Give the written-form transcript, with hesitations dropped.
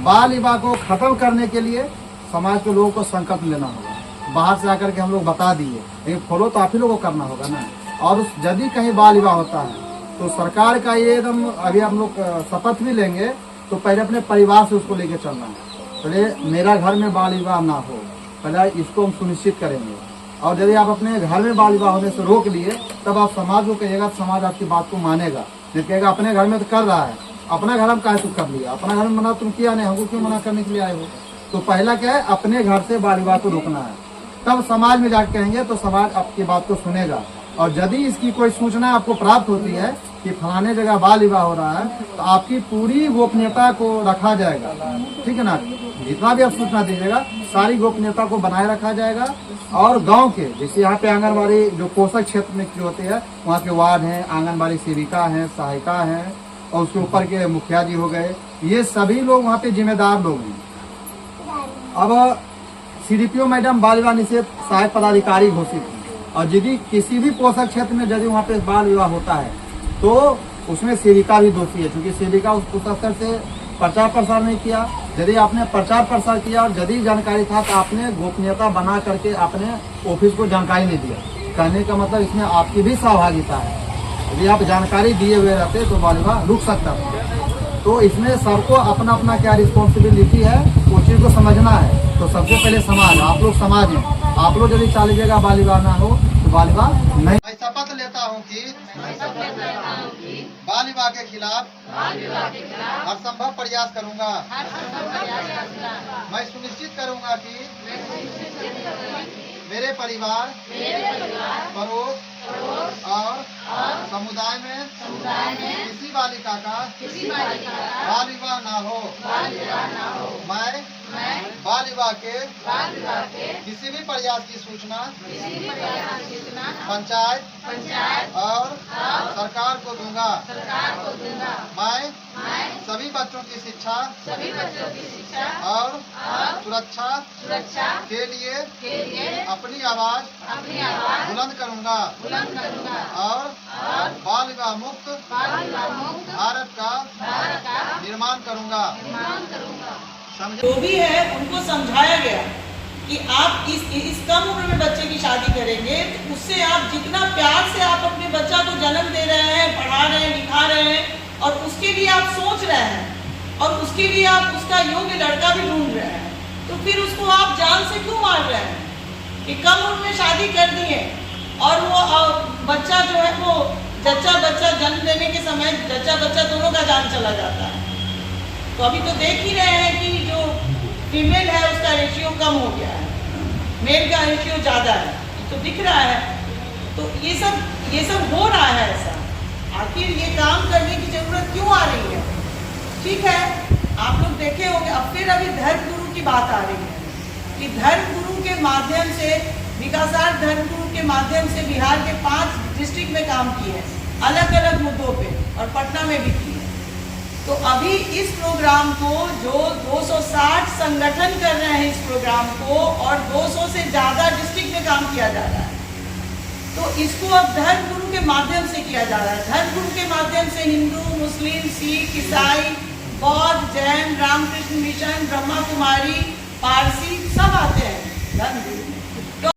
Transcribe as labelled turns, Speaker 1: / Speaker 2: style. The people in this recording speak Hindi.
Speaker 1: बाल विवाह को खत्म करने के लिए समाज के लोगों को संकल्प लेना होगा। बाहर से आकर के हम लोग बता दिए, लेकिन फॉलो तो आप ही लोगों को करना होगा ना। और यदि कहीं बाल विवाह होता है तो सरकार का ये एकदम, अभी हम लोग शपथ भी लेंगे तो पहले अपने परिवार से उसको लेके चलना है। पहले मेरा घर में बाल विवाह ना हो, पहले इसको हम सुनिश्चित करेंगे। और यदि आप अपने घर में बाल विवाह होने से रोक लिए तब आप समाज को कहिएगा, समाज आपकी बात को मानेगा। नहीं कहेगा अपने घर में तो कर रहा है, अपना घर हम काहे तुम कर लिया, अपना घर में मना तुम किया नहीं, हमको क्यों मना करने के लिए आए हो। तो पहला क्या है, अपने घर से बाल विवाह को रोकना है, तब समाज में जाकर कहेंगे तो समाज आपकी बात को सुनेगा। और यदि इसकी कोई सूचना आपको प्राप्त होती है कि फलाने जगह बाल विवाह हो रहा है तो आपकी पूरी गोपनीयता को रखा जाएगा, ठीक है ना। जितना भी आप सूचना दीजिएगा सारी गोपनीयता को बनाए रखा जाएगा। और गांव के जैसे यहाँ पे आंगनबाड़ी जो पोषक क्षेत्र में जो होते हैं वहाँ के वार्ड हैं, आंगनबाड़ी सेविका हैं, सहायिका हैं, और उसके ऊपर के मुखिया जी हो गए, ये सभी लोग वहाँ पे जिम्मेदार लोग हैं। अब CDPO मैडम बाल विवाह निषेध सहायक पदाधिकारी घोषित है। और यदि किसी भी पोषक क्षेत्र में यदि वहाँ पे बाल विवाह होता है तो उसमें सेविका भी दोषी है, क्योंकि सेविका उस स्तर से प्रचार प्रसार नहीं किया। यदि आपने प्रचार प्रसार किया और यदि जानकारी था तो आपने गोपनीयता बना करके अपने ऑफिस को जानकारी नहीं दिया। कहने का मतलब इसमें आपकी भी सहभागिता है। यदि आप जानकारी दिए हुए रहते तो बाल विवाह रुक सकता था। तो इसमें सबको अपना अपना क्या रिस्पॉन्सिबिलिटी है उस चीज को समझना है। तो सबसे पहले समाज, आप लोग समाज हैं, आप लोग यदि 40 जगह बाल विवाह ना हो तो बाल विवाह नहीं। मैं शपथ लेता हूँ कि बाल विवाह के खिलाफ हर संभव प्रयास करूँगा। मैं सुनिश्चित करूँगा कि मेरे परिवार, पड़ोस और समुदाय में किसी बालिका का बाल विवाह ना हो। मैं बाल विवाह के किसी भी प्रयास की सूचना पंचायत और सरकार को दूंगा। मैं सभी बच्चों की शिक्षा और सुरक्षा के लिए अपनी आवाज बुलंद करूंगा और बाल विवाह मुक्त भारत का निर्माण करूंगा।
Speaker 2: जो भी है उनको समझाया गया कि आप इस कम उम्र में बच्चे की शादी करेंगे तो उससे आप जितना प्यार से आप अपने बच्चा को जन्म दे रहे हैं, पढ़ा रहे हैं, लिखा रहे हैं और उसके लिए आप सोच रहे हैं और उसके लिए आप उसका योग्य लड़का भी ढूंढ रहे हैं, तो फिर उसको आप जान से क्यों मार रहे हैं कि कम उम्र में शादी कर दी है। और वो बच्चा जो है वो जच्चा बच्चा जन्म देने के समय जच्चा बच्चा दोनों का जान चला जाता है। तो अभी तो देख ही रहे हैं कि जो फीमेल है उसका रेशियो कम हो गया है, मेल का रेशियो ज़्यादा है, तो दिख रहा है। तो ये सब हो रहा है ऐसा। आखिर ये काम करने की जरूरत क्यों आ रही है? ठीक है, आप लोग देखे होंगे अब फिर अभी धर्म गुरु की बात आ रही है कि धर्म गुरु के माध्यम से, विकासार्थ धर्म गुरु के माध्यम से बिहार के 5 डिस्ट्रिक्ट में काम किए हैं अलग अलग मुद्दों पे और पटना में भी किए। तो अभी इस प्रोग्राम को जो 260 संगठन कर रहे हैं इस प्रोग्राम को और 200 से ज़्यादा डिस्ट्रिक्ट में काम किया जा रहा है। तो इसको अब धर्म गुरु के माध्यम से किया जा रहा है। धर्म गुरु के माध्यम से हिंदू, मुस्लिम, सिख, ईसाई, बौद्ध, जैन, रामकृष्ण मिशन, ब्रह्मा कुमारी, पारसी सब आते हैं धर्म गुरु।